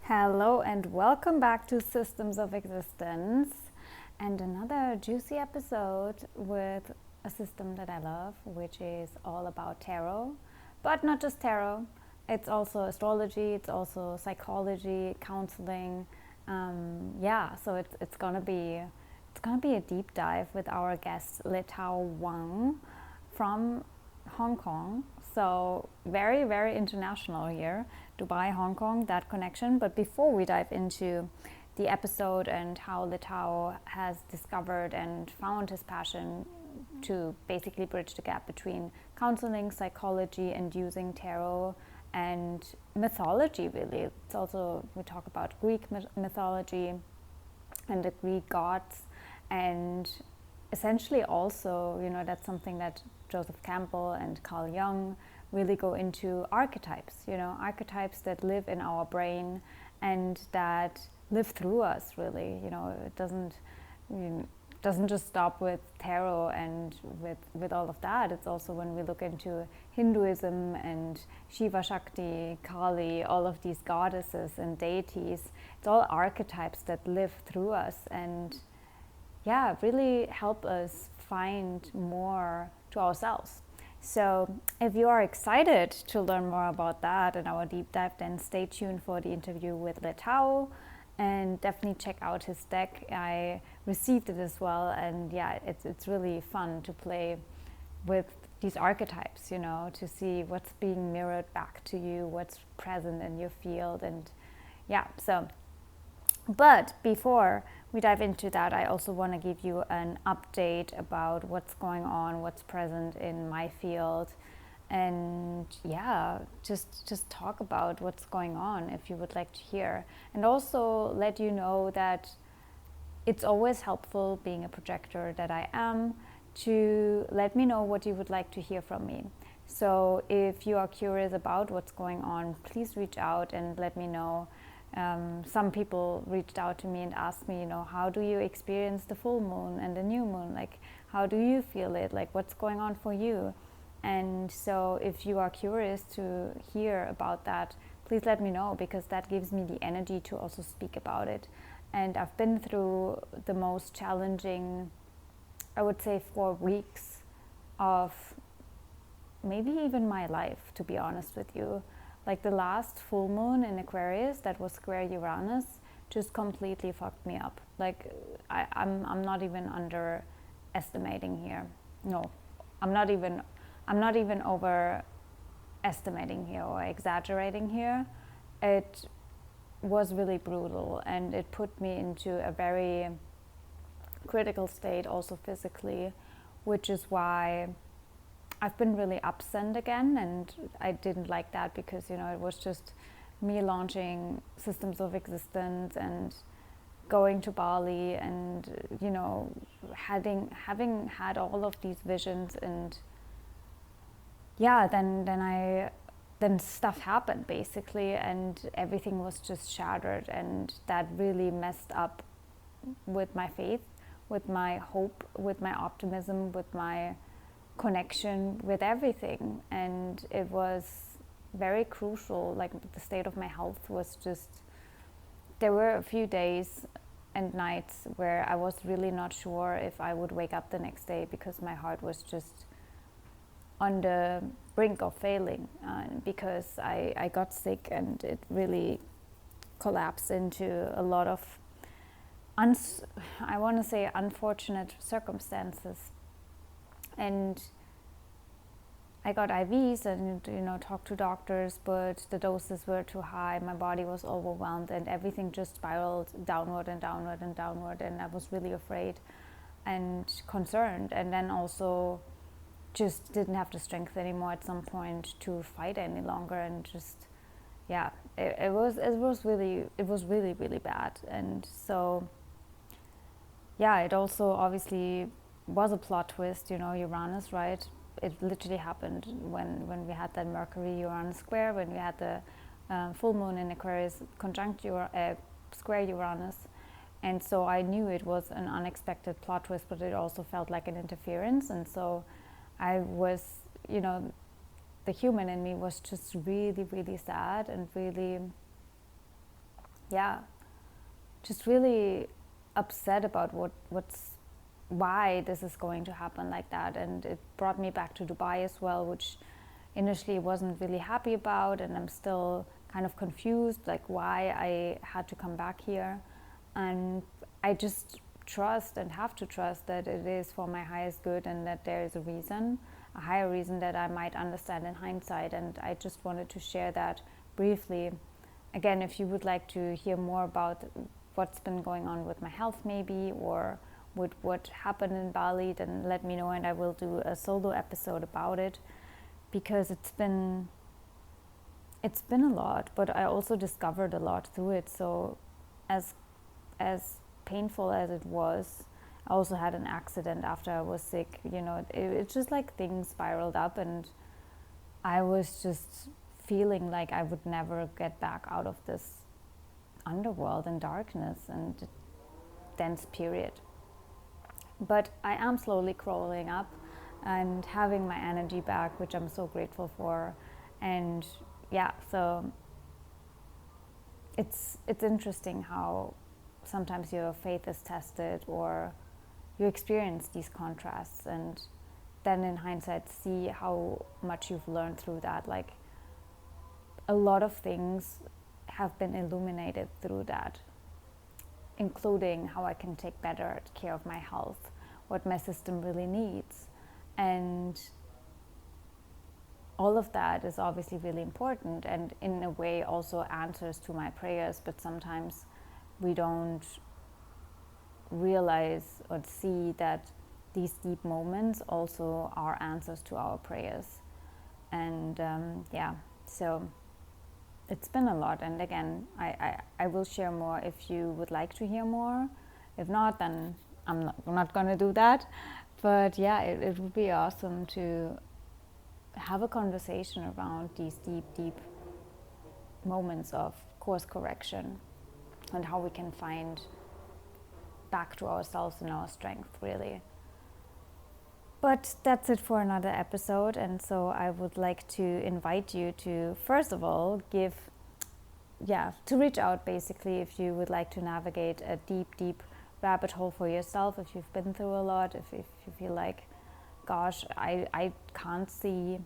Hello and welcome back to Systems of Existence and another juicy episode with a system that I love, which is all about tarot, but not just tarot. It's also astrology, it's also psychology, counseling. So it's gonna be a deep dive with our guest Letao Wang from Hong Kong. So very, very international here. Dubai, Hong Kong, that connection. But before we dive into the episode and how Letao has discovered and found his passion to basically bridge the gap between counseling, psychology, and using tarot and mythology, really. It's also, we talk about Greek mythology and the Greek gods, and essentially also, that's something that Joseph Campbell and Carl Jung really go into archetypes, archetypes that live in our brain and that live through us, really. It doesn't just stop with tarot and with all of that. It's also when we look into Hinduism and Shiva, Shakti, Kali, all of these goddesses and deities. It's all archetypes that live through us and really help us find more to ourselves. So if you are excited to learn more about that and our deep dive, then stay tuned for the interview with Letao and definitely check out his deck. I received it as well, and it's really fun to play with these archetypes, to see what's being mirrored back to you, what's present in your field, and but before we dive into that, I also want to give you an update about what's going on, what's present in my field, and just talk about what's going on if you would like to hear. And also let you know that it's always helpful, being a projector that I am, to let me know what you would like to hear from me. So if you are curious about what's going on, please reach out and let me know. Some people reached out to me and asked me, how do you experience the full moon and the new moon? Like, how do you feel it? Like, what's going on for you? And so if you are curious to hear about that, please let me know, because that gives me the energy to also speak about it. And I've been through the most challenging, I would say, 4 weeks of maybe even my life, to be honest with you. Like the last full moon in Aquarius that was square Uranus just completely fucked me up. Like I'm not even underestimating here. No, I'm not even overestimating here or exaggerating here. It was really brutal, and it put me into a very critical state also physically, which is why I've been really absent again, and I didn't like that because, it was just me launching Systems of Existence and going to Bali and, having had all of these visions, and then stuff happened basically, and everything was just shattered, and that really messed up with my faith, with my hope, with my optimism, with my connection, with everything. And it was very crucial. Like, the state of my health was just, there were a few days and nights where I was really not sure if I would wake up the next day, because my heart was just on the brink of failing, because I got sick, and it really collapsed into a lot of I want to say unfortunate circumstances. And I got IVs and, talked to doctors, but the doses were too high. My body was overwhelmed, and everything just spiraled downward and downward and downward. And I was really afraid and concerned. And then also just didn't have the strength anymore at some point to fight any longer. And just, it was really, really bad. And so, it also obviously was a plot twist, Uranus, right? It literally happened when we had that Mercury-Uranus square, when we had the full moon in Aquarius conjunct square Uranus. And so I knew it was an unexpected plot twist, but it also felt like an interference. And so I was, the human in me was just really, really sad and really just really upset about why this is going to happen like that. And it brought me back to Dubai as well, which initially wasn't really happy about, and I'm still kind of confused, like why I had to come back here. And I just trust and have to trust that it is for my highest good, and that there is a reason, a higher reason that I might understand in hindsight. And I just wanted to share that briefly. Again, if you would like to hear more about what's been going on with my health maybe, or with what happened in Bali, then let me know and I will do a solo episode about it, because it's been a lot, but I also discovered a lot through it. So as painful as it was, I also had an accident after I was sick. It's just like things spiraled up, and I was just feeling like I would never get back out of this underworld and darkness and dense period. But I am slowly crawling up and having my energy back, which I'm so grateful for. And so it's interesting how sometimes your faith is tested, or you experience these contrasts, and then in hindsight see how much you've learned through that. Like, a lot of things have been illuminated through that, including how I can take better care of my health, what my system really needs. And all of that is obviously really important, and in a way also answers to my prayers. But sometimes we don't realize or see that these deep moments also are answers to our prayers. And so it's been a lot. And again, I will share more if you would like to hear more. If not, then I'm not going to do that. But it would be awesome to have a conversation around these deep moments of course correction, and how we can find back to ourselves and our strength, really. But that's it for another episode. And so I would like to invite you to, first of all, to reach out basically if you would like to navigate a deep rabbit hole for yourself, if you've been through a lot, if you feel like, gosh, I can't see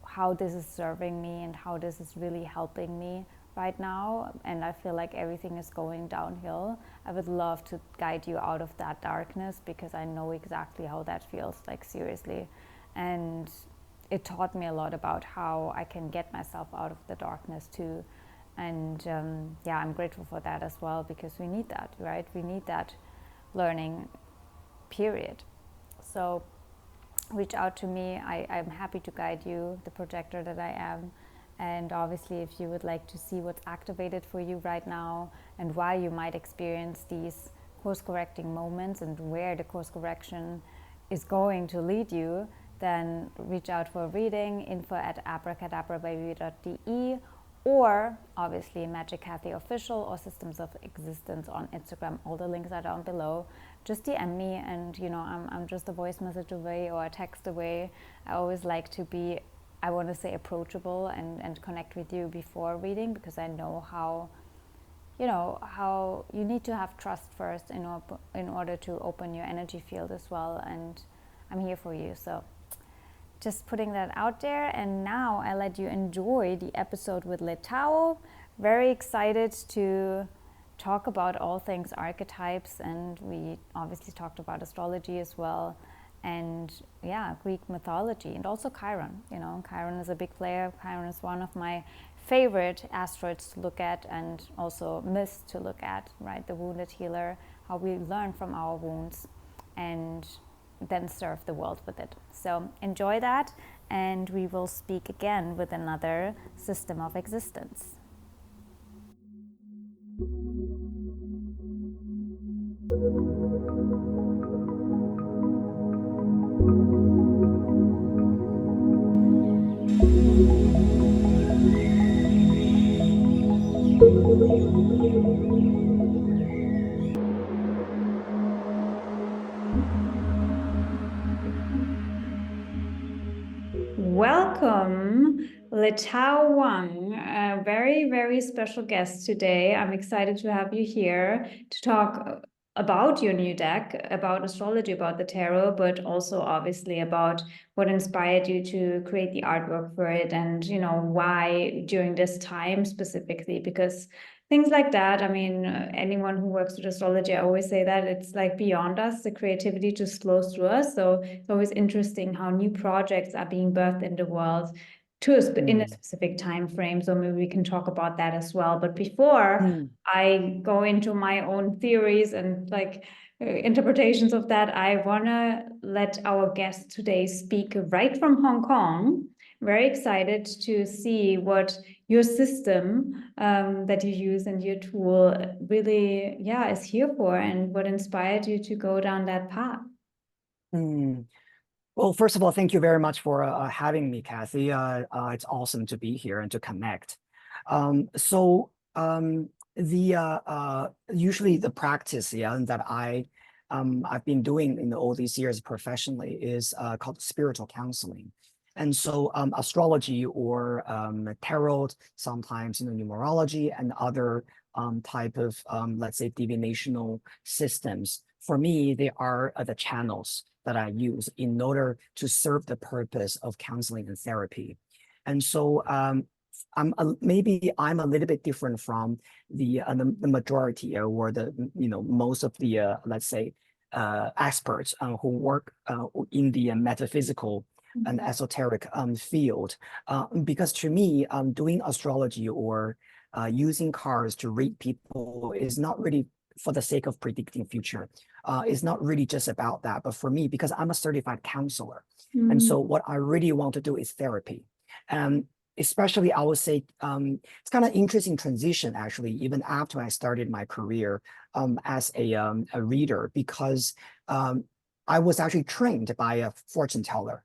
how this is serving me and how this is really helping me right now, and I feel like everything is going downhill. I would love to guide you out of that darkness, because I know exactly how that feels, like seriously. And it taught me a lot about how I can get myself out of the darkness too. And I'm grateful for that as well, because we need that, right? We need that learning, period. So reach out to me. I'm happy to guide you, the projector that I am. And obviously, if you would like to see what's activated for you right now, and why you might experience these course correcting moments, and where the course correction is going to lead you, then reach out for a reading, info@abracadabrababy.de, or obviously Magic Kathy Official or Systems of Existence on Instagram. All the links are down below. Just DM me, and I'm just a voice message away or a text away. I always like to be, I want to say, approachable and connect with you before reading, because I know how you need to have trust first in order to open your energy field as well. And I'm here for you. So just putting that out there. And now I let you enjoy the episode with Letao. Very excited to talk about all things archetypes, and we obviously talked about astrology as well, and Greek mythology, and also Chiron. Chiron is a big player. Chiron is one of my favorite asteroids to look at, and also myths to look at, right? The wounded healer, how we learn from our wounds and then serve the world with it. So enjoy that, and we will speak again with another system of existence. Welcome, Letao Wang, a very, very special guest today. I'm excited to have you here to talk about your new deck, about astrology, about the tarot, but also obviously about what inspired you to create the artwork for it and, why during this time specifically, because things like that, I mean, anyone who works with astrology, I always say that it's like beyond us, the creativity just flows through us. So it's always interesting how new projects are being birthed in the world in a specific time frame. So maybe we can talk about that as well. But before I go into my own theories and interpretations of that, I want to let our guest today speak right from Hong Kong. Very excited to see what your system that you use and your tool really, is here for, and what inspired you to go down that path. Well, first of all, thank you very much for having me, Kathy. It's awesome to be here and to connect. Usually the practice, that I've been doing in all these years professionally is called spiritual counseling. And so astrology or tarot, sometimes numerology and other type of let's say divinational systems. For me, they are the channels that I use in order to serve the purpose of counseling and therapy. And so maybe I'm a little bit different from the majority or the most of the let's say experts who work in the metaphysical and esoteric field, because to me, doing astrology or using cards to read people is not really for the sake of predicting future. It's not really just about that, but for me, because I'm a certified counselor, and so what I really want to do is therapy. Especially, I would say it's kind of interesting transition actually, even after I started my career as a reader, because I was actually trained by a fortune teller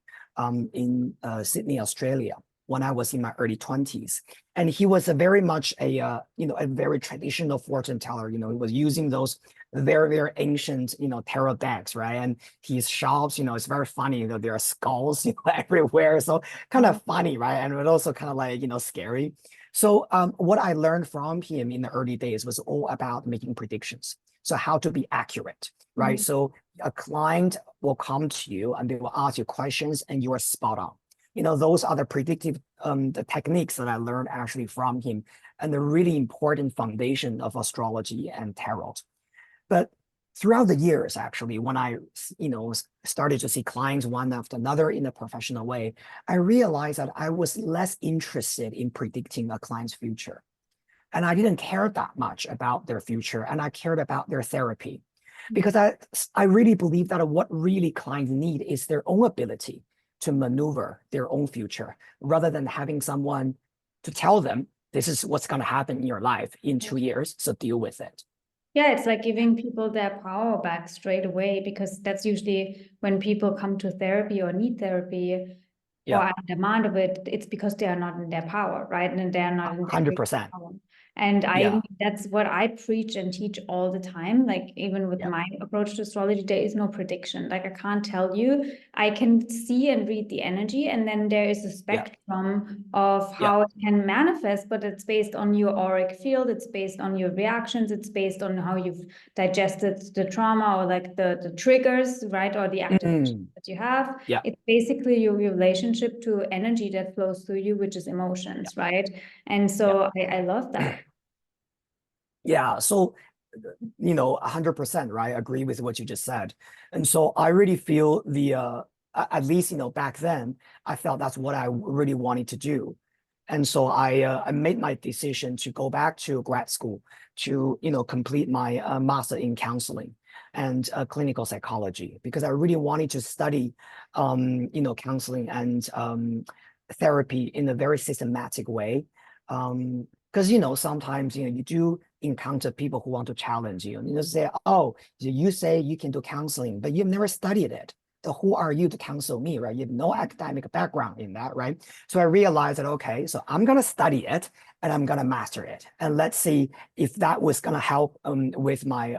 in Sydney, Australia, when I was in my early 20s. And he was a very much a very traditional fortune teller. He was using those very, very ancient, tarot decks, right? And his shops, it's very funny, there are skulls, everywhere. So kind of funny, right? And it also kind of like, scary. So what I learned from him in the early days was all about making predictions. So how to be accurate, right? So a client will come to you and they will ask you questions and you are spot on. Those are the predictive the techniques that I learned actually from him, and the really important foundation of astrology and tarot. But throughout the years, actually, when I started to see clients one after another in a professional way, I realized that I was less interested in predicting a client's future. And I didn't care that much about their future, and I cared about their therapy. Because I really believe that what really clients need is their own ability to maneuver their own future, rather than having someone to tell them, this is what's going to happen in your life in 2 years, so deal with it. Yeah, it's like giving people their power back straight away, because that's usually when people come to therapy or need therapy or are in demand of it, it's because they are not in their power, right? And they're not in their 100%. power. And that's what I preach and teach all the time. Like even with my approach to astrology, there is no prediction. Like I can't tell you, I can see and read the energy, and then there is a spectrum of how it can manifest, but it's based on your auric field, it's based on your reactions, it's based on how you've digested the trauma or like the triggers, right? Or the activation that you have. It's basically your relationship to energy that flows through you, which is emotions, right? And so I love that. Yeah, so 100%, right? I agree with what you just said. And so I really feel at least back then, I felt that's what I really wanted to do. And so I made my decision to go back to grad school to complete my master in counseling and clinical psychology, because I really wanted to study counseling and therapy in a very systematic way. Because sometimes you do encounter people who want to challenge you, and say, oh, you say you can do counseling, but you've never studied it. So who are you to counsel me, right? You have no academic background in that, right? So I realized that, okay, so I'm going to study it and I'm going to master it, and let's see if that was going to help with my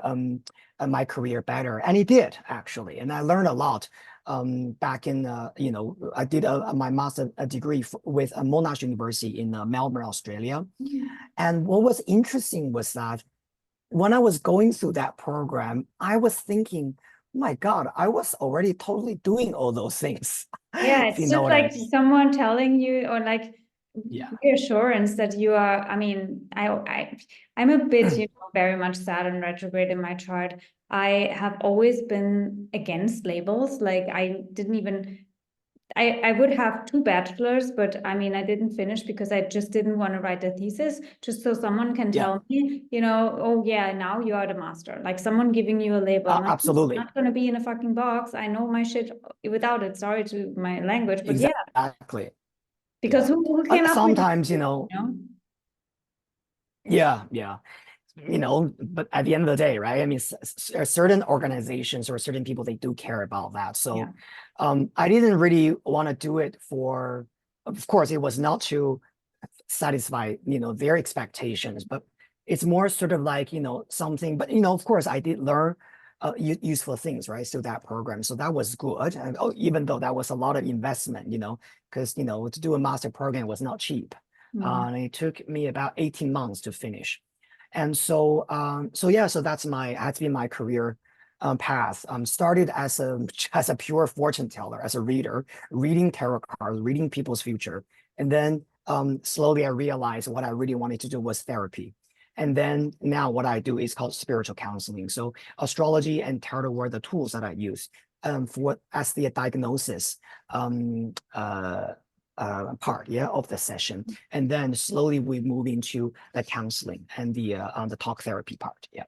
my career better. And it did, actually, and I learned a lot back in I did my master degree with Monash University in Melbourne, Australia. And what was interesting was that when I was going through that program, I was thinking, oh my God, I was already totally doing all those things. Yeah, If you it's know just what I like mean. someone telling you, or like Yeah. reassurance that you are. I mean, I'm a bit, very much Saturn retrograde in my chart. I have always been against labels. Like I didn't even. I would have 2 bachelors, but I mean, I didn't finish because I just didn't want to write a thesis, just so someone can Yeah. tell me, oh yeah, now you are the master. Like someone giving you a label. I'm like, I'm Absolutely. not gonna be in a fucking box. I know my shit without it. Sorry to my language, but yeah, Exactly. because Yeah. who came up with Sometimes, you know? yeah. But at the end of the day, right? I mean, certain organizations or certain people, they do care about that. So I didn't really want to do it for, of course, it was not to satisfy, their expectations, but it's more sort of like, something, but, of course, I did learn useful things, right? So that program. So that was good. And even though that was a lot of investment, because, to do a master program was not cheap. It took me about 18 months to finish. And so, so that's has been my career path. Started as a pure fortune teller, as a reader, reading tarot cards, reading people's future, and then slowly I realized what I really wanted to do was therapy. And then now what I do is called spiritual counseling. So astrology and tarot were the tools that I use as the diagnosis part, of the session, and then slowly we move into the counseling and the talk therapy part. Yeah.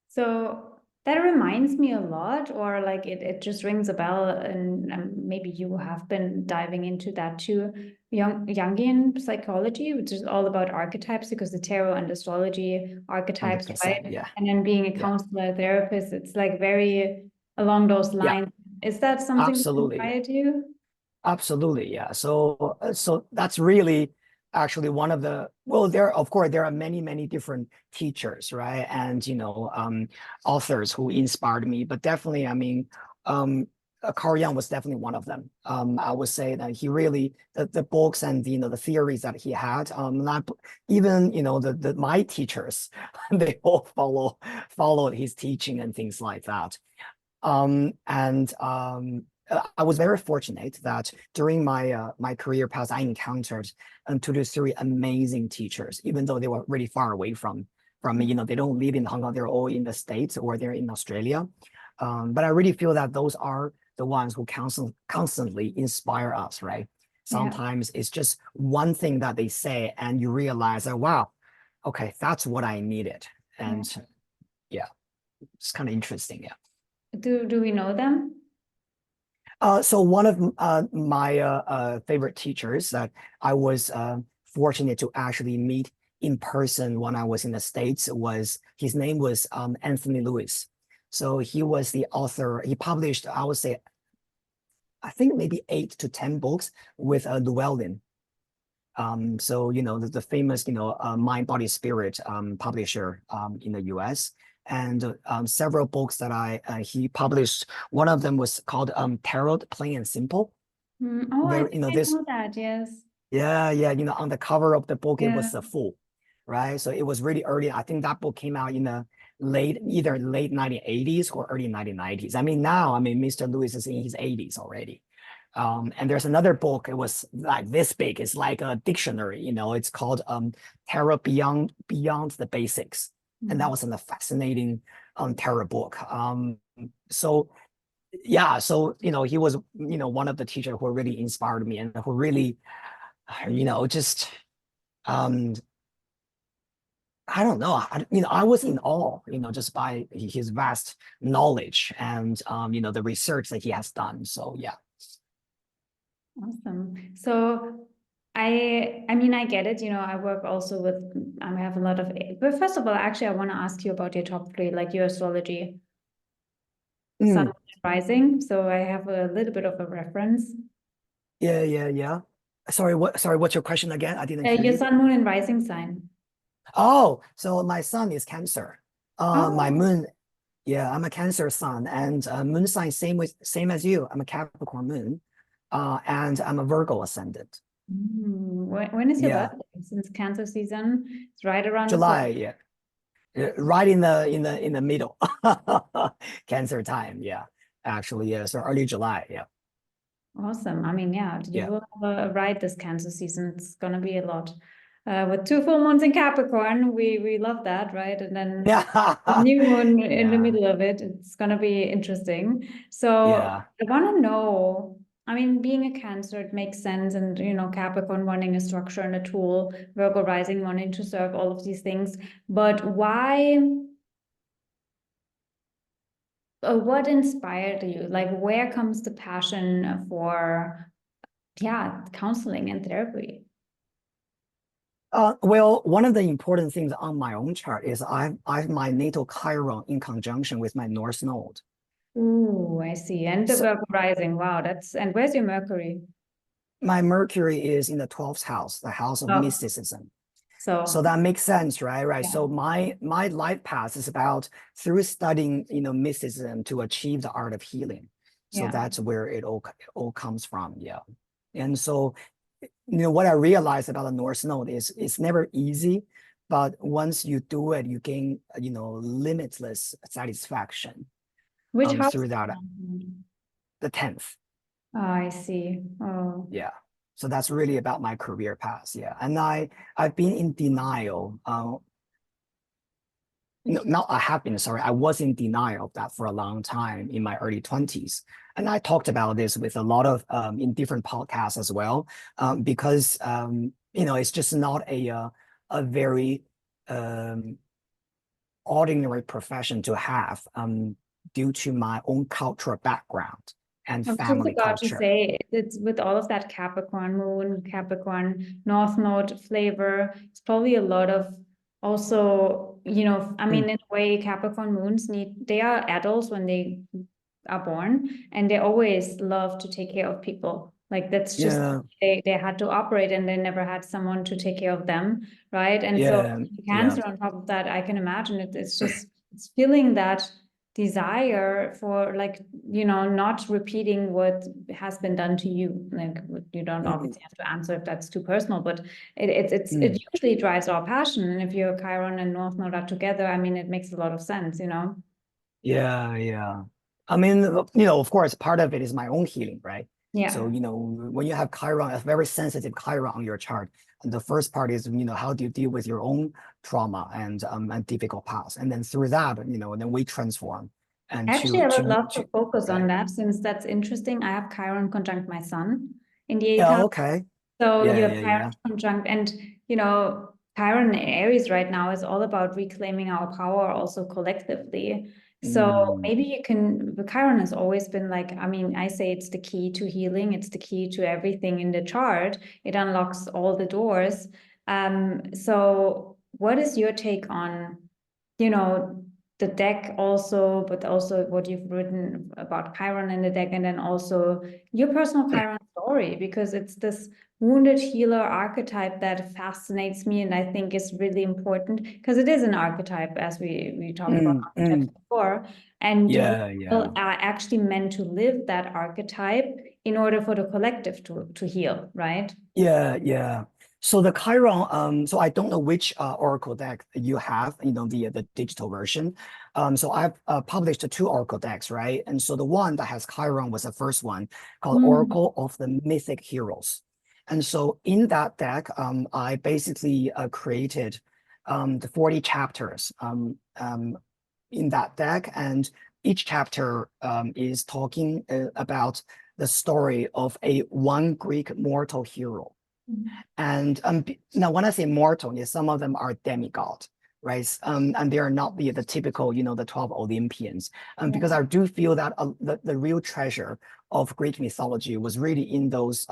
So that reminds me a lot, or like it just rings a bell, and maybe you have been diving into that too. Jungian psychology, which is all about archetypes, because the tarot and astrology archetypes, 100%. right? Yeah. And then being a Yeah. counselor, therapist, it's like very along those Yeah. lines. Is that something that Absolutely. inspired you? Absolutely. Yeah. So that's really actually one of of course, there are many, many different teachers, right? And, authors who inspired me, but definitely, I mean, Carl Jung was definitely one of them. I would say that he really, the books and, the theories that he had, not even, my teachers, they all followed his teaching and things like that. I was very fortunate that during my career path, I encountered 2 to 3 amazing teachers, even though they were really far away from me. They don't live in Hong Kong; they're all in the States or they're in Australia. But I really feel that those are the ones who constantly inspire us, right? Sometimes it's just one thing that they say, and you realize that, wow, okay, that's what I needed, and yeah, it's kind of interesting, yeah. Do we know them? So one of my favorite teachers that I was fortunate to actually meet in person when I was in the States his name was Anthony Lewis. So he was the author. He published, I would say, I think maybe 8 to 10 books with Llewellyn. So the famous Mind, Body, Spirit publisher in the US, and several books that he published. One of them was called Tarot, Plain and Simple. Oh, I Very, think I this, know that. Yes. yeah, on the cover of the book, it Yeah. was the fool, right? So it was really early. I think that book came out in the either late 1980s or early 1990s. I mean, now, Mr. Lewis is in his 80s already. And there's another book, it was like this big, it's like a dictionary, it's called Tarot Beyond the Basics. And that was a fascinating tarot book. So yeah, so he was one of the teachers who really inspired me and who really just I don't know. I was in awe, just by his vast knowledge and the research that he has done. So yeah. Awesome. So I get it. I work also with, I have a lot of, but first of all, actually, I want to ask you about your top 3, like your astrology, sun, Mm, rising. So I have a little bit of a reference. yeah. Sorry, what's your question again? I didn't hear Your you. sun, moon, and rising sign. Oh, so my sun is Cancer. My Oh, moon Yeah, I'm a Cancer sun, and moon sign same as you. I'm a Capricorn moon, and I'm a Virgo ascendant. When is your Yeah, birthday? Since Cancer season, it's right around the July. corner. Yeah, right in the middle, Cancer time. Yeah, actually, yeah. So early July. Yeah, Awesome. I mean, yeah, you yeah, will have a ride this Cancer season. It's gonna be a lot. With 2 full moons in Capricorn, we love that, right? And then yeah, the new moon in the yeah, middle of it, it's gonna be interesting. So yeah. I want to know, I mean, being a Cancer, it makes sense, and Capricorn wanting a structure and a tool, Virgo rising wanting to serve all of these things. But why? What inspired you? Like, where comes the passion for, yeah, counseling and therapy? Well, one of the important things on my own chart is I have my natal Chiron in conjunction with my North Node. Ooh, I see. And the So Virgo rising. Wow, and where's your Mercury? my Mercury is in the 12th house, the house of Oh, mysticism. So so that makes sense, right? Right. yeah, So my life path is about through studying, mysticism to achieve the art of healing. So yeah. that's where it all comes from. Yeah. And so, what I realized about the North Node is it's never easy, but once you do it, you gain, limitless satisfaction Which house? through that, the 10th. Oh, I see. Oh, Yeah. So that's really about my career path. Yeah. And I've been in denial. No, not I have been, sorry. I was in denial of that for a long time in my early 20s. And I talked about this with a lot of in different podcasts as well. Because it's just not a very um ordinary profession to have due to my own cultural background and I was just family about to culture. say it's with all of that Capricorn moon, Capricorn North Node flavor. It's probably a lot of also, I mean, Mm, in a way, Capricorn moons they are adults when they are born, and they always love to take care of people. Like that's just yeah, they had to operate, and they never had someone to take care of them, right? And so yeah, yeah. Cancer on top of that, I can imagine it's feeling that desire for, like, not repeating what has been done to you. Like, you don't Mm, obviously have to answer if that's too personal, but it mm. usually drives our passion. And if your Chiron and North Node are together, I mean, it makes a lot of sense. Yeah, yeah. I mean, of course, part of it is my own healing, right? So, Yeah. when you have Chiron, a very sensitive Chiron on your chart, and the first part is, how do you deal with your own trauma and difficult past? And then through that, then we transform and Actually, I would love to to focus on right. that, since that's interesting. I have Chiron conjunct my sun in the eighth Yeah, house. okay. So Yeah, you have yeah, Chiron yeah. conjunct, and Chiron in Aries right now is all about reclaiming our power, also collectively. So Mm, maybe the Chiron has always been like, I mean, I say it's the key to healing, it's the key to everything in the chart. It unlocks all the doors. So what is your take on, you know, the deck also, but also what you've written about Chiron in the deck, and then also your personal Chiron story, because it's this wounded healer archetype that fascinates me, and I think is really important because it is an archetype, as we talked about mm, archetypes mm. before, and we Yeah, all yeah. are actually meant to live that archetype in order for the collective to heal, right? Yeah, yeah. So the Chiron, so I don't know which Oracle deck you have, the digital version. So I've published two Oracle decks, right? And so the one that has Chiron was the first one called Mm. Oracle of the Mythic Heroes. And so in that deck, I basically created the 40 chapters in that deck, and each chapter is talking about the story of a one Greek mortal hero. And now when I say mortal, yes, some of them are demigod, right? And they are not the typical, the 12 Olympians. Because I do feel that the real treasure of Greek mythology was really in those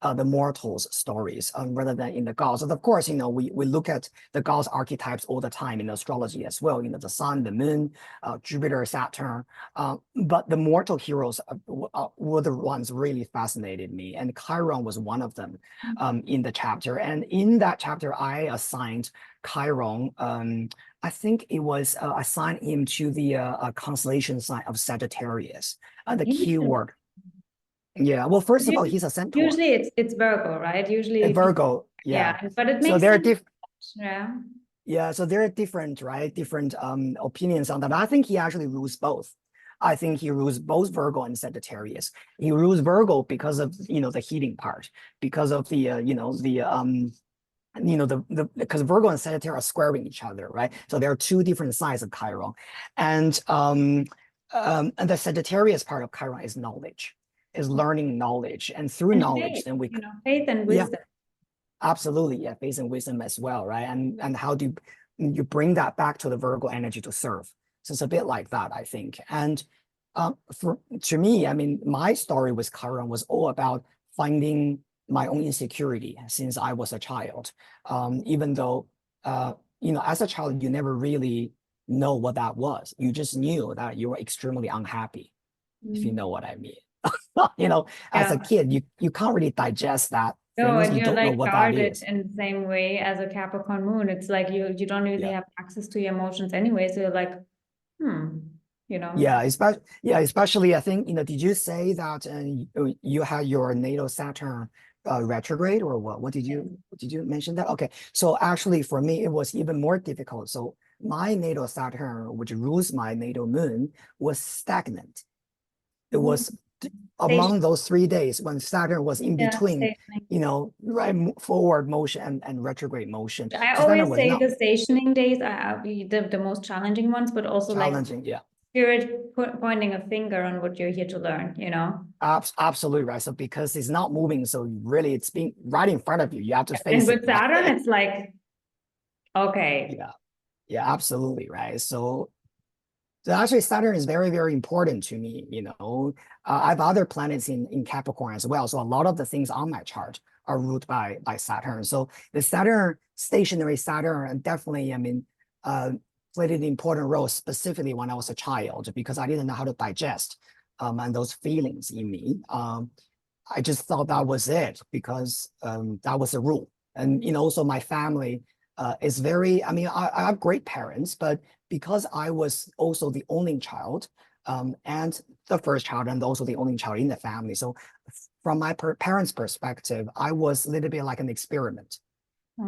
the mortals' stories rather than in the gods. And of course, we look at the gods' archetypes all the time in astrology as well. The sun, the moon, Jupiter, Saturn. But the mortal heroes were the ones really fascinated me, and Chiron was one of them in the chapter. And in that chapter, I assigned Chiron. I think it was assigned him to the constellation sign of Sagittarius. The keyword. Yeah, well, first of all, he's a centaur. Usually it's Virgo, right? Usually Virgo, yeah. But it So makes there are sense. Yeah. Yeah, so there are different, right? Different opinions on that. I think he actually rules both. I think he rules both Virgo and Sagittarius. He rules Virgo because of the heating part, because of because Virgo and Sagittarius are squaring each other, right? So there are two different sides of Chiron, and the Sagittarius part of Chiron is knowledge, is learning knowledge, and through knowledge, faith, then we faith and wisdom. absolutely, yeah, faith and wisdom as well, right? And how do you bring that back to the Virgo energy to serve? So it's a bit like that, I think. And to me, I mean, my story with Chiron was all about finding my own insecurity since I was a child. Even though, as a child, you never really know what that was. You just knew that you were extremely unhappy, if you know what I mean. As a kid, you can't really digest that. No, and you you're don't know like what that guarded is. in the same way as a Capricorn moon. It's like you don't really have access to your emotions anyway. So you're like, Yeah, especially I think, did you say that you had your natal Saturn retrograde or what? What did you mention that? Okay, so actually for me it was even more difficult. So my natal Saturn, which rules my natal moon, was stagnant. It was among those 3 days when Saturn was in between, right, forward motion and retrograde motion. I So always say the stationing days are the most challenging ones, but also challenging, like spirit pointing a finger on what you're here to learn, Absolutely right. So because it's not moving, so really it's being right in front of you. You have to face it. And with Saturn, it's like, okay. Yeah, absolutely right. So actually Saturn is very, very important to me. I have other planets in Capricorn as well. So a lot of the things on my chart are ruled by Saturn. So the stationary Saturn, definitely, I mean, played an important role, specifically when I was a child, because I didn't know how to digest and those feelings in me. I just thought that was it because that was the rule. And so my family is very, I mean, I have great parents, but because I was also the only child and the first child and also the only child in the family. So from my parents' perspective, I was a little bit like an experiment,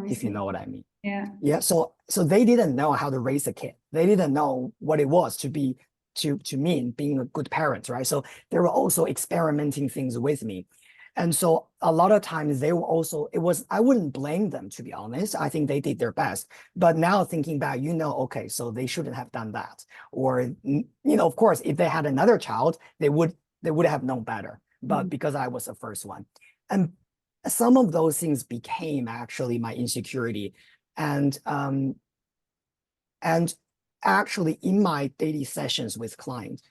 if you know what I mean. Yeah. So they didn't know how to raise a kid. They didn't know what it was to be to mean being a good parent, right? So they were also experimenting things with me. And so a lot of times they were also, I wouldn't blame them, to be honest. I think they did their best. But now thinking back, okay, so they shouldn't have done that. Or, of course, if they had another child, they would have known better. But because I was the first one. And some of those things became actually my insecurity. And actually in my daily sessions with clients,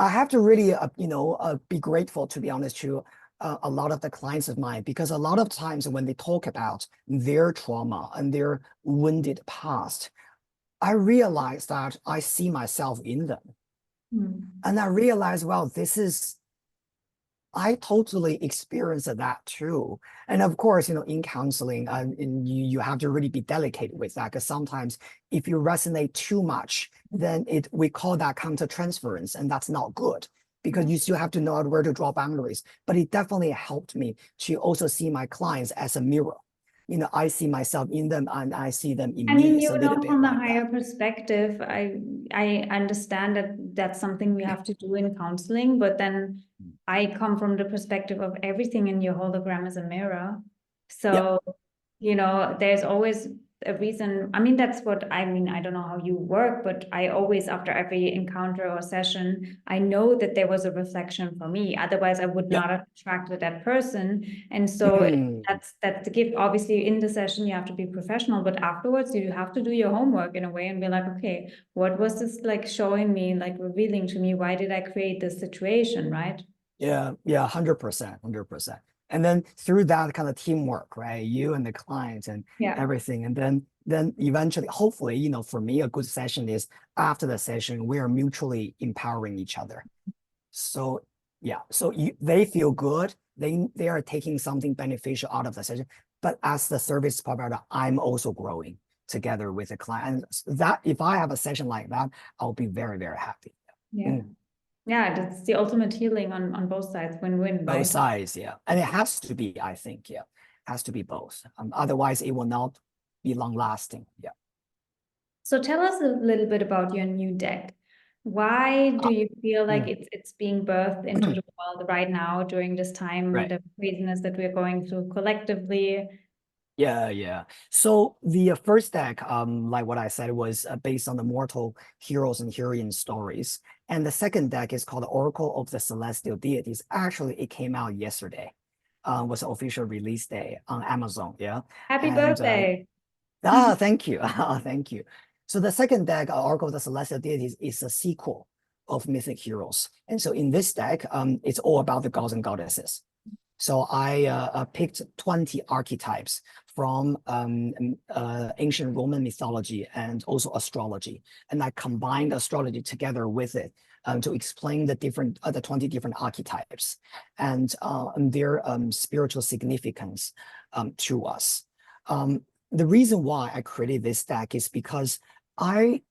I have to really, be grateful, to be honest, to a lot of the clients of mine, because a lot of times when they talk about their trauma and their wounded past, I realize that I see myself in them. And I realize, well, I totally experienced that too. And of course, in counseling, you have to really be delicate with that, because sometimes if you resonate too much, then we call that countertransference, and that's not good, because you still have to know where to draw boundaries. But it definitely helped me to also see my clients as a mirror. I see myself in them and I see them in me. I mean, from the higher perspective, I understand that that's something we have to do in counseling, but then I come from the perspective of everything in your hologram is a mirror. So, there's always a reason. I mean, that's what I mean. I don't know how you work, but I always, after every encounter or session, I know that there was a reflection for me. Otherwise, I would not have attracted that person. And so that's the gift. Obviously, in the session, you have to be professional, but afterwards, you have to do your homework in a way and be like, okay, what was this like showing me, like revealing to me? Why did I create this situation, right? Yeah, 100%. And then through that kind of teamwork, right? You and the client and everything. And then eventually, hopefully, you know, for me, a good session is after the session, we are mutually empowering each other. So yeah, so they feel good. They are taking something beneficial out of the session. But as the service provider, I'm also growing together with the client. And that if I have a session like that, I'll be very, very happy. Yeah. Yeah, that's the ultimate healing on both sides, win-win, right? Both sides, yeah. And it has to be, I think, yeah. It has to be both. Otherwise, it will not be long-lasting. Yeah. So tell us a little bit about your new deck. Why do you feel like it's being birthed into the world right now during this time, the craziness that we're going through collectively? Yeah. So the first deck, like what I said, was based on the mortal heroes and heroine stories. And the second deck is called Oracle of the Celestial Deities. Actually, it came out yesterday. Was the official release day on Amazon. Yeah. Happy birthday. Thank you. Thank you. So the second deck, Oracle of the Celestial Deities, is a sequel of Mythic Heroes. And so in this deck, it's all about the gods and goddesses. So I picked 20 archetypes from ancient Roman mythology and also astrology. And I combined astrology together with it to explain the 20 different archetypes and their spiritual significance to us. The reason why I created this deck is because I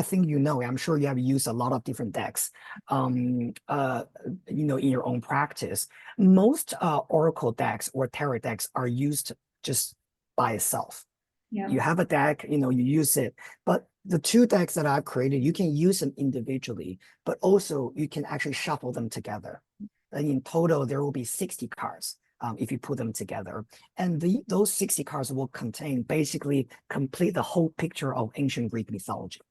think you know, I'm sure you have used a lot of different decks, you know, in your own practice. Most Oracle decks or tarot decks are used just by itself. Yeah. You have a deck, you know, you use it, but the two decks that I've created, you can use them individually, but also you can actually shuffle them together. And in total, there will be 60 cards. If you put them together. And those 60 cards will contain basically complete the whole picture of ancient Greek mythology.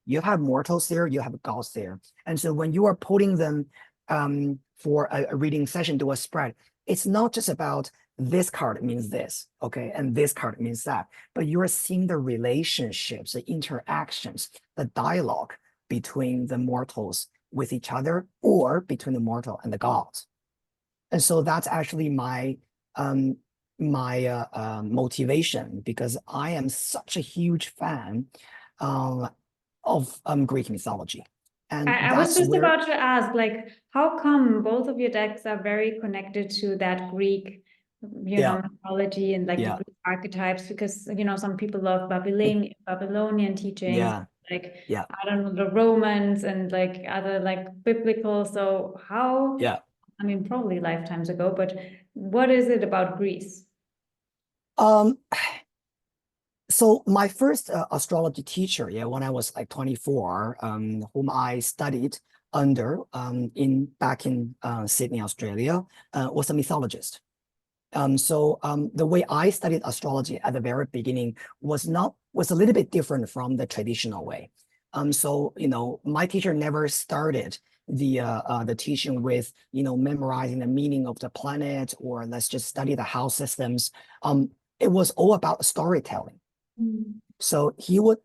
You have mortals there, you have gods there. And so when you are putting them for a reading session to a spread, it's not just about this card means this, okay, and this card means that, but you are seeing the relationships, the interactions, the dialogue between the mortals with each other or between the mortal and the gods. And so that's actually my motivation, because I am such a huge fan of Greek mythology. And I was just about to ask, like, how come both of your decks are very connected to that Greek, you know, mythology and like the Greek archetypes? Because, you know, some people love Babylonian teachings, like, I don't know, the Romans and like other like biblical. So how, I mean, probably lifetimes ago, but what is it about Greece? So my first astrology teacher, when I was like 24, whom I studied under back in Sydney, Australia, was a mythologist. So the way I studied astrology at the very beginning was a little bit different from the traditional way. So you know, my teacher never started the teaching with, you know, memorizing the meaning of the planet or let's just study the house systems. It was all about storytelling. So he would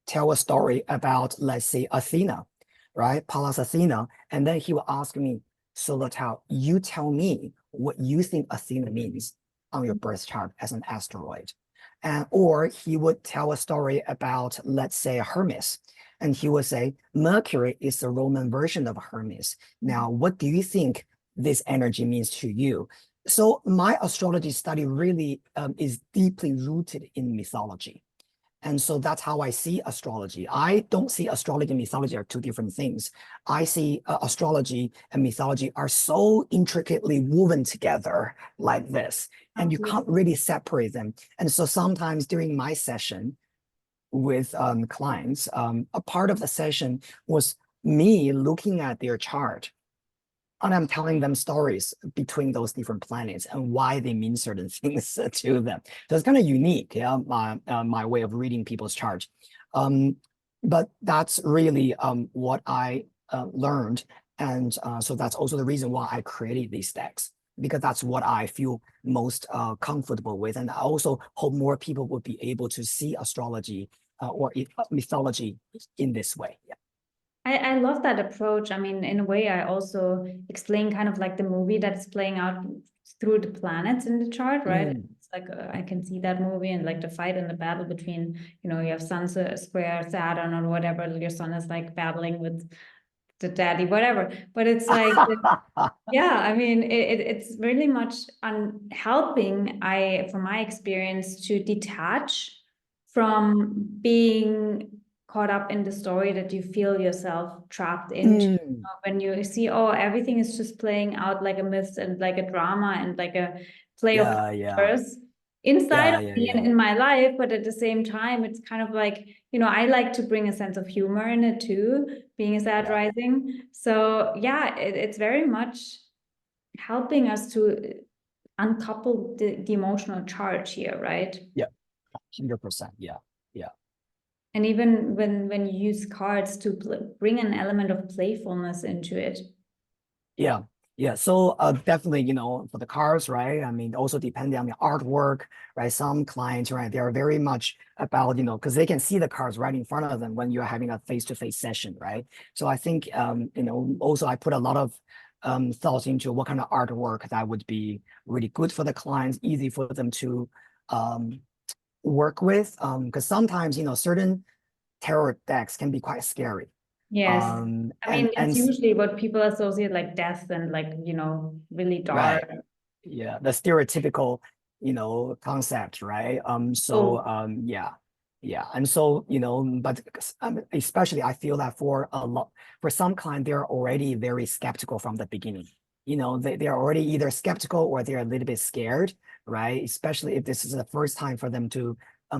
tell a story about, let's say, Athena, right? Pallas Athena. And then he would ask me, so Latal, you tell me what you think Athena means on your birth chart as an asteroid. Or he would tell a story about, let's say, Hermes. And he would say, Mercury is the Roman version of Hermes. Now, what do you think this energy means to you? So my astrology study really is deeply rooted in mythology. And so that's how I see astrology. I don't see astrology and mythology are two different things. I see astrology and mythology are so intricately woven together like this, and you can't really separate them. And so sometimes during my session with clients, a part of the session was me looking at their chart, and I'm telling them stories between those different planets and why they mean certain things to them. So it's kind of unique, my way of reading people's charts. But that's really what I learned. And so that's also the reason why I created these decks, because that's what I feel most comfortable with. And I also hope more people would be able to see astrology or mythology in this way. Yeah. I love that approach. I mean, in a way, I also explain kind of like the movie that's playing out through the planets in the chart, right? Mm. It's like I can see that movie and like the fight and the battle between, you know, your sun's square Saturn or whatever, your sun is like battling with the daddy, whatever. But it's like, yeah, I mean, it's really much on helping, from my experience, to detach from being caught up in the story that you feel yourself trapped into. Mm. When you see, oh, everything is just playing out like a myth and like a drama and like a play of Yeah. characters inside of me and Yeah. in my life, but at the same time, it's kind of like, you know, I like to bring a sense of humor in it too, being a Sag rising. So yeah, it's very much helping us to uncouple the emotional charge here, right? Yeah. 100%. Yeah. And even when you use cards to bring an element of playfulness into it. Yeah. So definitely, you know, for the cards, right? I mean, also depending on the artwork, right? Some clients, right, they are very much about, you know, because they can see the cards right in front of them when you're having a face-to-face session, right? So I think, you know, also I put a lot of thoughts into what kind of artwork that would be really good for the clients, easy for them to work with. Because sometimes, you know, certain tarot decks can be quite scary. Yes. I mean, that's And usually what people associate like death and like, you know, really dark. right. Yeah, the stereotypical, you know, concept, right? Yeah. And so, you know, but especially I feel that for some clients, they're already very skeptical from the beginning. You know, they're already either skeptical or they're a little bit scared, right? Especially if this is the first time for them to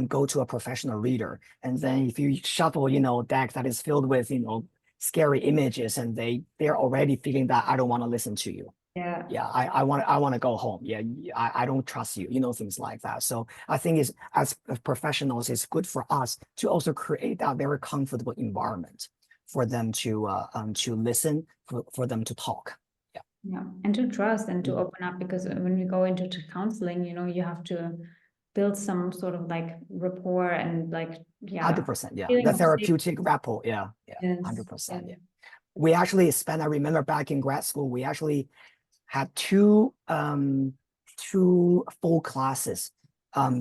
go to a professional reader. And then if you shuffle, you know, deck that is filled with, you know, scary images and they're already feeling that I don't want to listen to you. Yeah. I want to go home. Yeah, I don't trust you, you know, things like that. So I think it's, as professionals, it's good for us to also create that very comfortable environment for them to listen, for them to talk. Yeah, and to trust and to open up, because when we go into counseling, you know, you have to build some sort of like rapport and like, yeah, 100%. Yeah, feeling the of safety. therapeutic rapport. Yeah, Yes, 100%. yeah. Yeah, we actually spent. I remember back in grad school, we actually had two full classes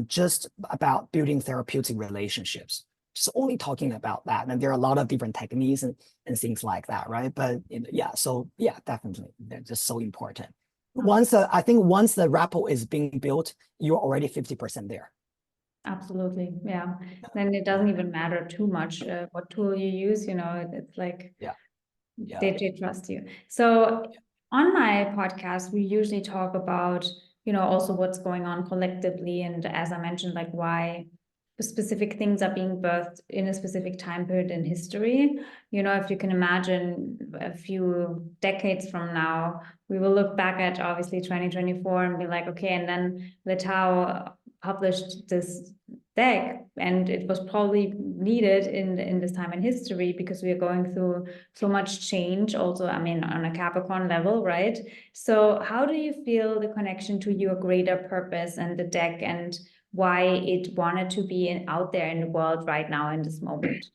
just about building therapeutic relationships, just only talking about that. And there are a lot of different techniques and things like that, right? But yeah, so yeah, definitely, they're just so important. I think once the rapport is being built, you're already 50% there. Absolutely, yeah. Then it doesn't even matter too much what tool you use, you know, it's like they trust you. So on my podcast, we usually talk about, you know, also what's going on collectively. And as I mentioned, like why specific things are being birthed in a specific time period in history. You know, if you can imagine a few decades from now, we will look back at obviously 2024 and be like, okay, and then the Tao published this deck, and it was probably needed in this time in history because we are going through so much change also, I mean, on a Capricorn level, right? So how do you feel the connection to your greater purpose and the deck, and why it wanted to be out there in the world right now in this moment?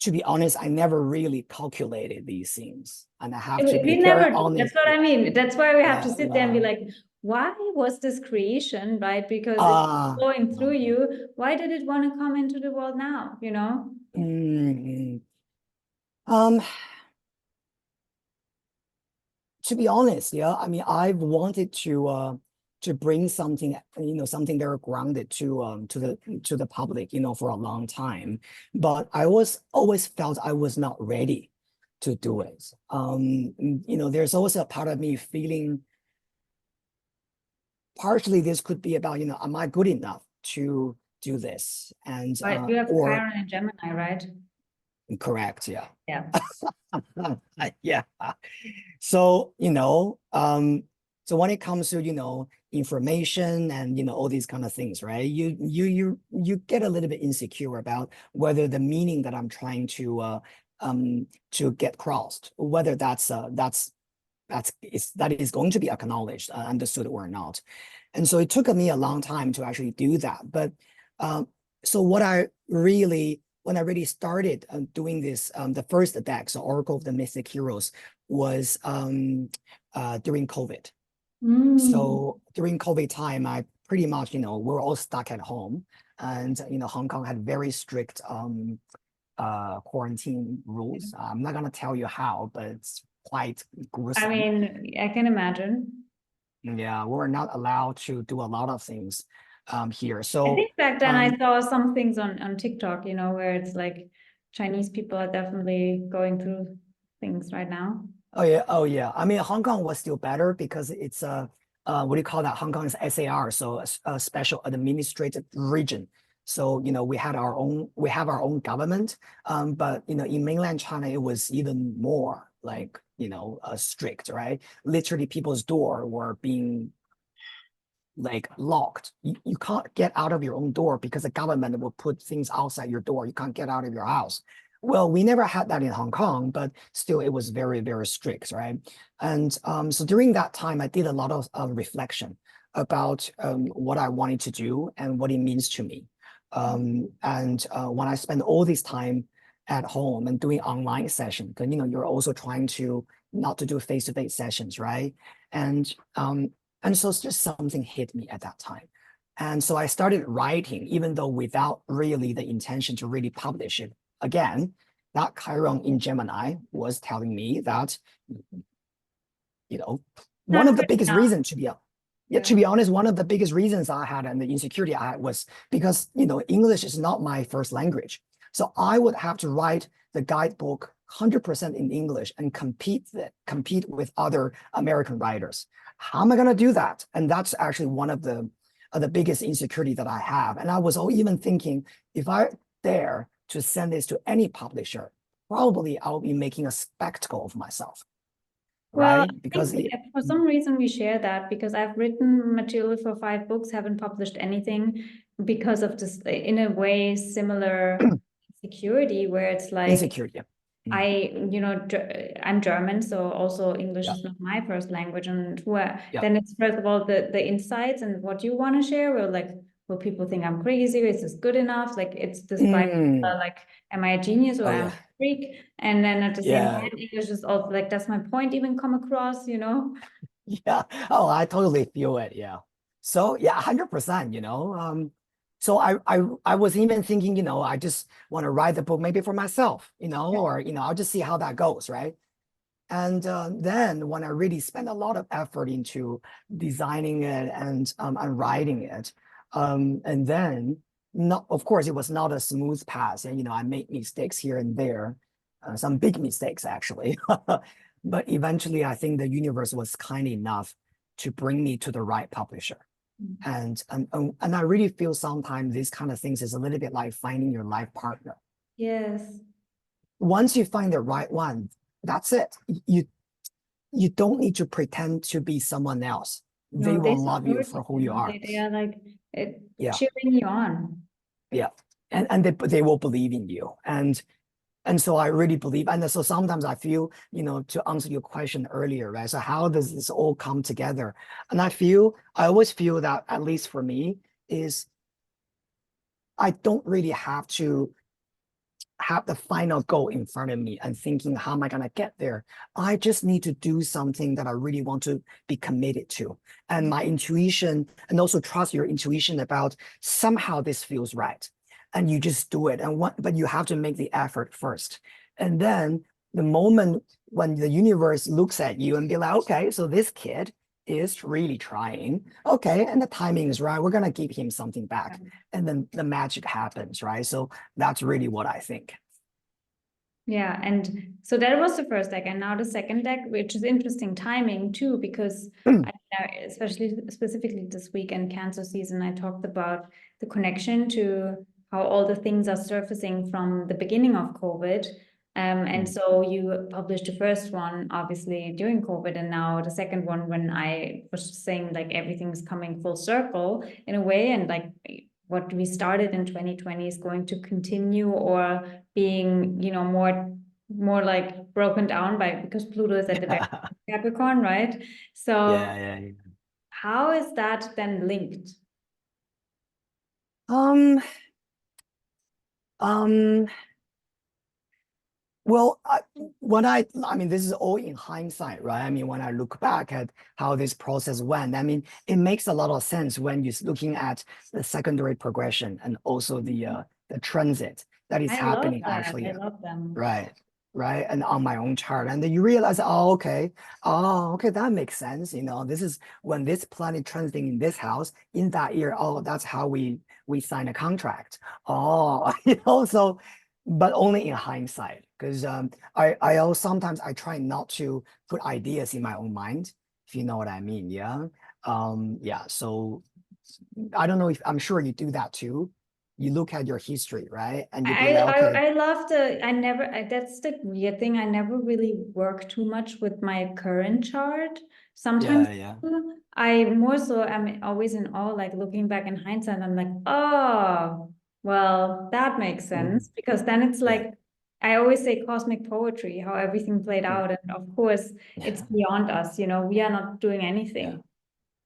To be honest, I never really calculated these things, and I have to be We very never do. honest. That's what I mean. That's why we have to sit there and be like, why was this creation, right? Because it's flowing through you. Why did it want to come into the world now, you know? To be honest, yeah, I mean, I've wanted to bring something, you know, something very grounded to the public, you know, for a long time, but I always felt I was not ready to do it. You know, there's also a part of me feeling partially this could be about, you know, am I good enough to do this? And But you have or Chiron and Gemini, right? correct, yeah. Yeah. Yeah. So, you know, so when it comes to, you know, information and, you know, all these kind of things, right? You get a little bit insecure about whether the meaning that I'm trying to get crossed, whether that is going to be acknowledged, understood or not. And so it took me a long time to actually do that. But so when I really started doing this, the first deck, so Oracle of the Mystic Heroes, was during COVID. So during COVID time, I pretty much, we're all stuck at home, and Hong Kong had very strict quarantine rules. I'm not gonna tell you how, but it's quite gruesome. I mean, I can imagine. Yeah, we're not allowed to do a lot of things here. I So think back then I saw some things on TikTok, where it's like Chinese people are definitely going through things right now. oh yeah. I mean, Hong Kong was still better because it's what do you call that? Hong Kong is SAR, so a special administrative region. So we have our own government. But in mainland China, it was even more like strict, right? Literally, people's door were being like locked. You can't get out of your own door because the government will put things outside your door. You can't get out of your house. Well, we never had that in Hong Kong, but still it was very, very strict, right? And so during that time, I did a lot of reflection about what I wanted to do and what it means to me. And when I spend all this time at home and doing online sessions, because you're also trying to not to do face-to-face sessions, right? And so it's just something hit me at that time. And so I started writing, even though without really the intention to really publish it. Again, that Chiron in Gemini was telling me that, one of the biggest reasons to be honest, one of the biggest reasons I had and the insecurity I had was because, English is not my first language. So I would have to write the guidebook 100% in English and compete with other American writers. How am I going to do that? And that's actually one of the biggest insecurity that I have. And I was even thinking, if I dare to send this to any publisher, probably I'll be making a spectacle of myself. Well, right? Because for some reason we share that, because I've written material for 5 books, haven't published anything because of this, in a way, similar insecurity, where it's like insecurity. I'm German, so also English is not my first language, and then it's first of all the insights and what you want to share. Or like, will people think I'm crazy? Is this good enough? Like, it's this like, am I a genius or am I a freak? And then at the same time, English is also like, does my point even come across? Yeah. Oh, I totally feel it. Yeah. So yeah, 100%. So I was even thinking, I just want to write the book maybe for myself, or I'll just see how that goes, right? And then when I really spend a lot of effort into designing it and writing it, and then of course it was not a smooth path, and I made mistakes here and there, some big mistakes actually, but eventually I think the universe was kind enough to bring me to the right publisher. And I really feel sometimes these kind of things is a little bit like finding your life partner. Yes. Once you find the right one, that's it. You don't need to pretend to be someone else. They will love you for who you are. They are like cheering you on. Yeah, and they will believe in you. And so I really believe, and so sometimes I feel, to answer your question earlier, right? So how does this all come together? And I always feel that, at least for me, is I don't really have to have the final goal in front of me and thinking, how am I going to get there? I just need to do something that I really want to be committed to. And my intuition, and also trust your intuition about somehow this feels right. And you just do it. But you have to make the effort first. And then the moment when the universe looks at you and be like, okay, so this kid is really trying. Okay, and the timing is right. We're going to give him something back. And then the magic happens, right? So that's really what I think. Yeah, and so that was the first deck, and now the second deck, which is interesting timing too, because especially specifically this week in Cancer season, I talked about the connection to how all the things are surfacing from the beginning of COVID. And so you published the first one, obviously, during COVID, and now the second one when I was saying like everything's coming full circle in a way, and like what we started in 2020 is going to continue, or being, more like broken down because Pluto is at the back of Capricorn, right? So how is that then linked? Well, I mean, this is all in hindsight, right? I mean, when I look back at how this process went, I mean, it makes a lot of sense when you're looking at the secondary progression and also the transit that is I love happening that. actually, I love them. right? Right. And on my own chart. And then you realize, oh, okay, that makes sense. You know, this is when this planet transiting in this house in that year. Oh, that's how we sign a contract. Oh, you know, so but only in hindsight. Because I also sometimes I try not to put ideas in my own mind, if you know what I mean. Yeah. Yeah. So I don't know if I'm sure you do that too. You look at your history, right? And you'd be like, okay, I love that's the weird thing. I never really work too much with my current chart. Sometimes yeah, yeah. I more so I'm always in awe, like looking back in hindsight, I'm like, oh, well, that makes Mhm. sense. Because then it's Yeah. like I always say cosmic poetry, how everything played Yeah. out. And of course, it's Yeah. beyond us, we are not doing Yeah. anything.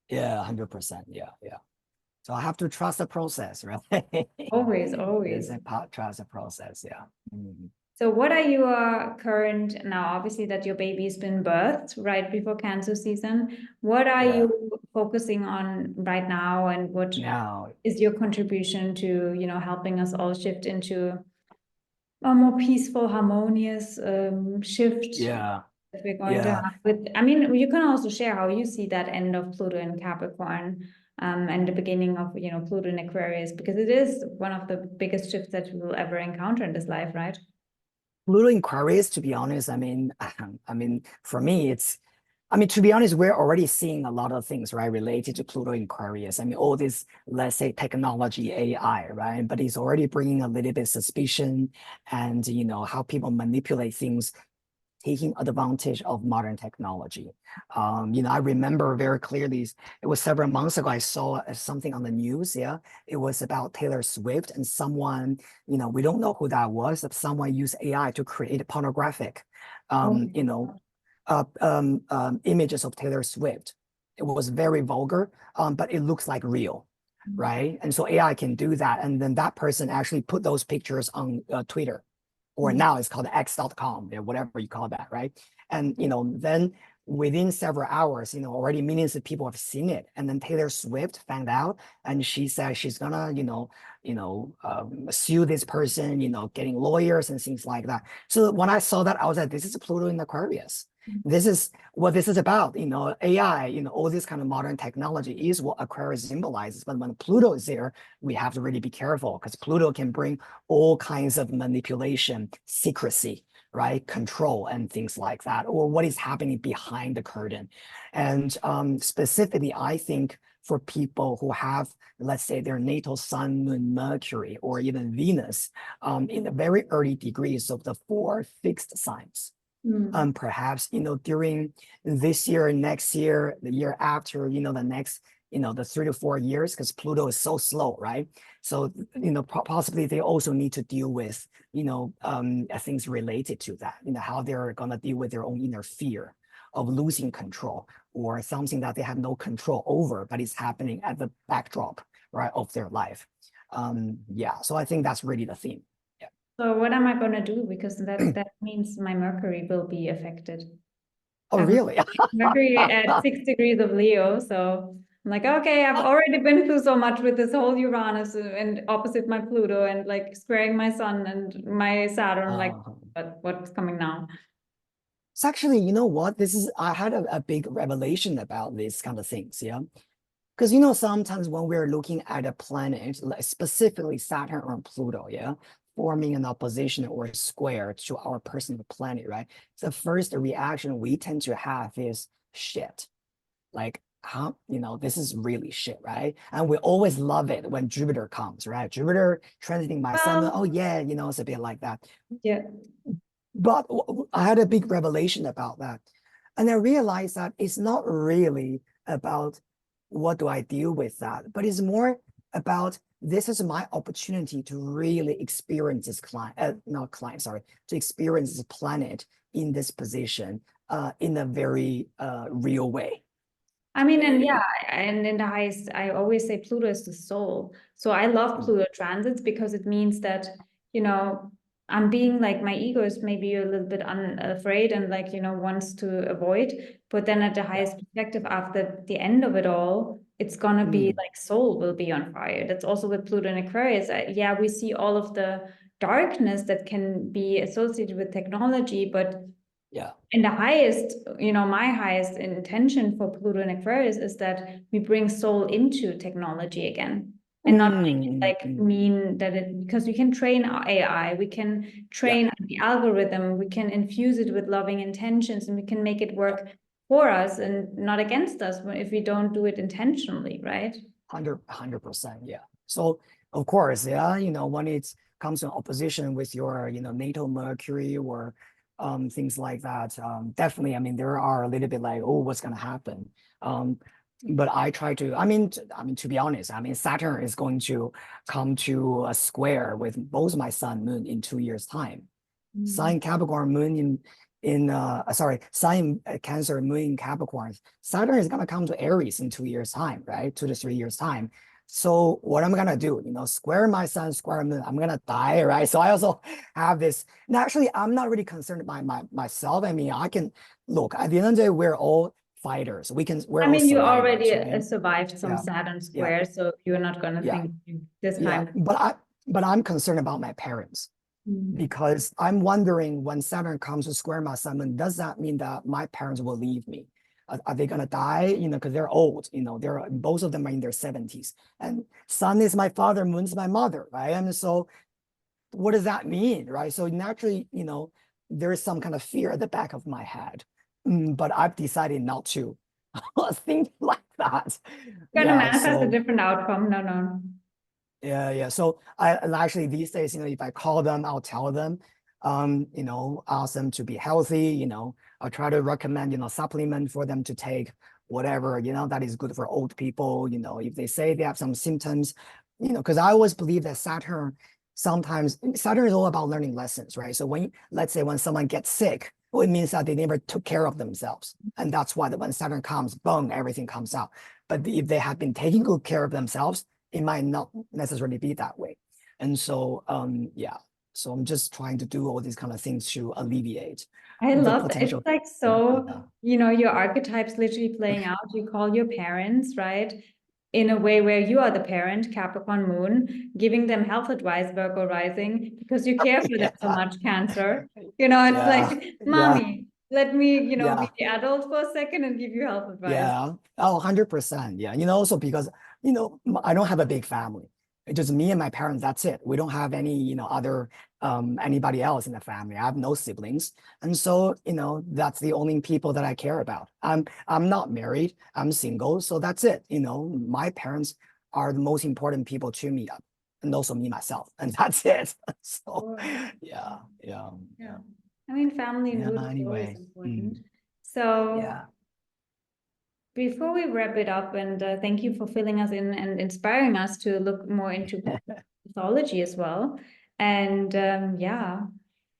Yeah. 100%. Yeah. Yeah. So I have to trust the process, right? Always, It's always. a part trust the process. Yeah. Mhm. So what are your current, now obviously that your baby's been birthed right before Cancer season, what are Yeah. you focusing on right now, and what Now, is your contribution to, helping us all shift into a more peaceful, harmonious shift yeah. that we're going to Yeah. have with, I mean, you can also share how you see that end of Pluto in Capricorn, and the beginning of, Pluto in Aquarius, because it is one of the biggest shifts that we will ever encounter in this life, right? Pluto inquiries, to be honest, I mean, for me, I mean, to be honest, we're already seeing a lot of things, right, related to Pluto inquiries. I mean, all this, let's say, technology, AI, right? But it's already bringing a little bit suspicion and, you know, how people manipulate things taking advantage of modern technology. You know, I remember very clearly, it was several months ago, I saw something on the news. Yeah. It was about Taylor Swift and someone, you know, we don't know who that was, but someone used AI to create pornographic, Oh, you know, images of Taylor Swift. It was very vulgar, but it looks like real. Right. And so AI can do that. And then that person actually put those pictures on Twitter, or now it's called x.com, whatever you call that, right? And you know, then within several hours, you know, already millions of people have seen it. And then Taylor Swift found out, and she said she's gonna, sue this person, you know, getting lawyers and things like that. So when I saw that, I was like, this is Pluto in Aquarius. This is what this is about, you know, AI, you know, all this kind of modern technology is what Aquarius symbolizes. But when Pluto is there, we have to really be careful because Pluto can bring all kinds of manipulation, secrecy, right? Control and things like that, or what is happening behind the curtain. And specifically, I think for people who have, let's say, their natal sun, moon, Mercury, or even Venus in the very early degrees of the four fixed signs. Perhaps, you know, during this year, next year, the year after, you know, the next, you know, the 3 to 4 years, because Pluto is so slow, right? So, you know, possibly they also need to deal with, you know, things related to that, you know, how they're going to deal with their own inner fear of losing control or something that they have no control over, but it's happening at the backdrop, right, of their life. Yeah, so I think that's really the theme. Yeah. so what am I going to do? Because that means my Mercury will be affected. Oh, really? Mercury at 6 degrees of Leo. So I'm like, okay, I've already been through so much with this whole Uranus and opposite my Pluto and like squaring my Sun and my Saturn. Like, Uh, what's coming now? It's actually, you know what? I had a big revelation about these kind of things. Yeah. Because, you know, sometimes when we're looking at a planet, like specifically Saturn or Pluto, yeah, forming an opposition or a square to our personal planet, right? The first reaction we tend to have is shit. Like, how, you know, this is really shit, right? And we always love it when Jupiter comes, right? Jupiter transiting my sun. Well, Oh, yeah, you know, it's a bit like that. yeah. But I had a big revelation about that. And I realized that it's not really about what do I deal with that, but it's more about this is my opportunity to really experience this not client, sorry, to experience this planet in this position in a very real way. I mean, and yeah, and in the highest, I always say Pluto is the soul. So I love Pluto transits because it means that, you know, I'm being like, my ego is maybe a little bit afraid and like, wants to avoid. But then at the highest perspective, after the end of it all, it's gonna be like soul will be on fire. That's also with Pluto and Aquarius. Yeah, we see all of the darkness that can be associated with technology, but in the highest, my highest intention for Pluto and Aquarius is that we bring soul into technology again. And not mean that because we can train our AI, we can train the algorithm, we can infuse it with loving intentions, and we can make it work for us and not against us if we don't do it intentionally, right? 100%, yeah. So of course, when it comes to opposition with your, natal Mercury or things like that, definitely, I mean, there are a little bit like, oh, what's going to happen? But I try to, to be honest, Saturn is going to come to a square with both my Sun, Moon in 2 years' time. Sun Capricorn, Moon Sun Cancer, Moon in Capricorn. Saturn is going to come to Aries in 2 years' time, right? 2 to 3 years' time. So what I'm gonna do, square my Sun, square Moon, I'm gonna die, right? So I also have this. And actually, I'm not really concerned by myself. I mean, I can look at the end of the day, we're all fighters. We're all you survivors, already right? survived some Saturn square, so you're not gonna think this time. But I'm concerned about my parents. Because I'm wondering when Saturn comes to square my Sun, does that mean that my parents will leave me? Are they gonna die? Because they're old. They're both of them are in their 70s, and Sun is my father, Moon is my mother, right? And so, what does that mean, right? So naturally, there is some kind of fear at the back of my head, but I've decided not to think like that. You're gonna manifest a different outcome. No. Yeah. So I actually these days, if I call them, I'll tell them, ask them to be healthy, I'll try to recommend, supplement for them to take, whatever, that is good for old people, if they say they have some symptoms, because I always believe that Saturn is all about learning lessons, right? So let's say when someone gets sick, well, it means that they never took care of themselves. And that's why when Saturn comes, boom, everything comes out. But if they have been taking good care of themselves, it might not necessarily be that way. And so, so I'm just trying to do all these kind of things to alleviate. I love that. It's like your archetypes literally playing out. You call your parents, right? In a way where you are the parent, Capricorn Moon, giving them health advice, Virgo rising, because you care for them so much, Cancer. It's like, mommy, let me, be the adult for a second and give you health advice. Yeah. Oh, 100%. Yeah. Also because, I don't have a big family. It's just me and my parents, that's it. We don't have any, other anybody else in the family. I have no siblings. And so, that's the only people that I care about. I'm not married. I'm single. So that's it. My parents are the most important people to me, and also me myself. And that's it. So yeah. I mean, family and root is always important. So before we wrap it up, and thank you for filling us in and inspiring us to look more into mythology as well. And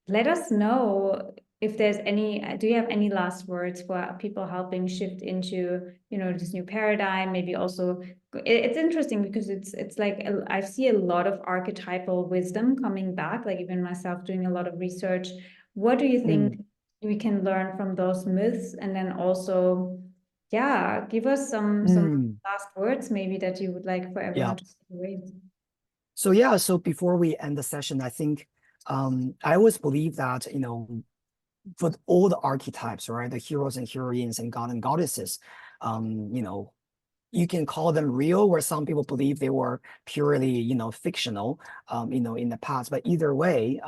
let us know if there's do you have any last words for people helping shift into, this new paradigm? Maybe also, it's interesting because it's like, I see a lot of archetypal wisdom coming back, like even myself doing a lot of research. What do you think we can learn from those myths? And then also, give us some last words maybe that you would like for everyone to take away. So before we end the session, I think I always believe that, for all the archetypes, right, the heroes and heroines and god and goddesses, you can call them real, where some people believe they were purely, fictional, in the past. But either way,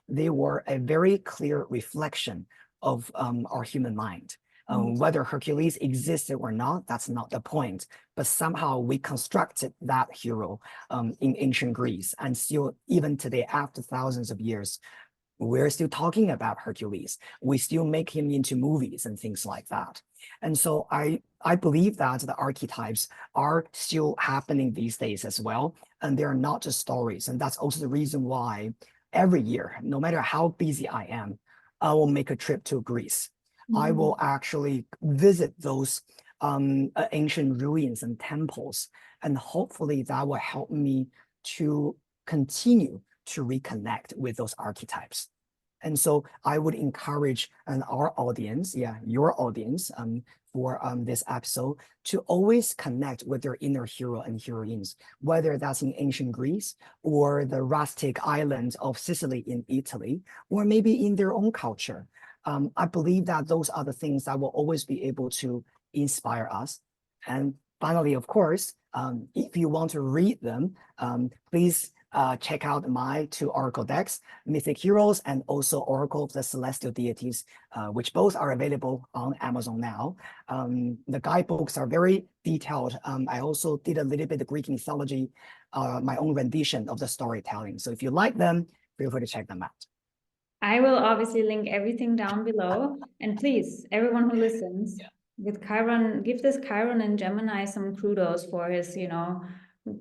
they were a very clear reflection of our human mind. Whether Hercules existed or not, that's not the point. But somehow we constructed that hero in ancient Greece, and still, even today, after thousands of years, we're still talking about Hercules. We still make him into movies and things like that. And so I believe that the archetypes are still happening these days as well. And they're not just stories. And that's also the reason why every year, no matter how busy I am, I will make a trip to Greece. I will actually visit those ancient ruins and temples. And hopefully that will help me to continue to reconnect with those archetypes. And so I would encourage our audience, your audience, for this episode to always connect with their inner hero and heroines, whether that's in ancient Greece or the rustic island of Sicily in Italy, or maybe in their own culture. I believe that those are the things that will always be able to inspire us. And finally, of course, if you want to read them, please check out my 2 oracle decks, Mythic Heroes and also Oracle of the Celestial Deities, which both are available on Amazon now. The guidebooks are very detailed. I also did a little bit of Greek mythology, my own rendition of the storytelling. So if you like them, feel free to check them out. I will obviously link everything down below. And please, everyone who listens, with Chiron, give this Chiron and Gemini some kudos for his,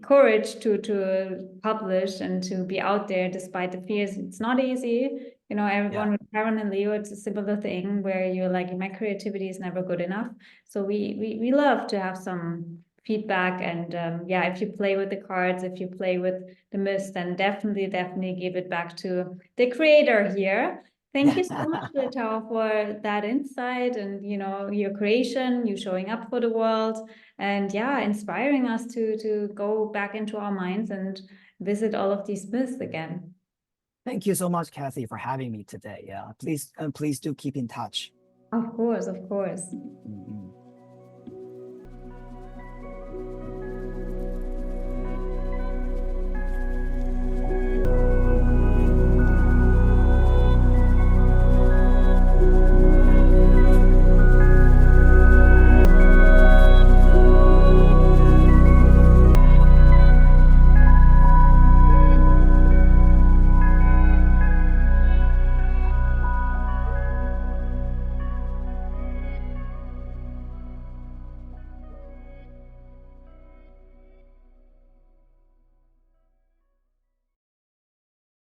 courage to publish and to be out there despite the fears. It's not easy. Everyone with Chiron and Leo, it's a similar thing where you're like, my creativity is never good enough. So we love to have some feedback, and if you play with the cards, if you play with the myths, then definitely give it back to the creator here. Thank you so much, Tao, for that insight and your creation, you showing up for the world, and inspiring us to go back into our minds and visit all of these myths again. Thank you so much, Kathy, for having me today. Please do keep in touch. Of course, of course. Mm-hmm.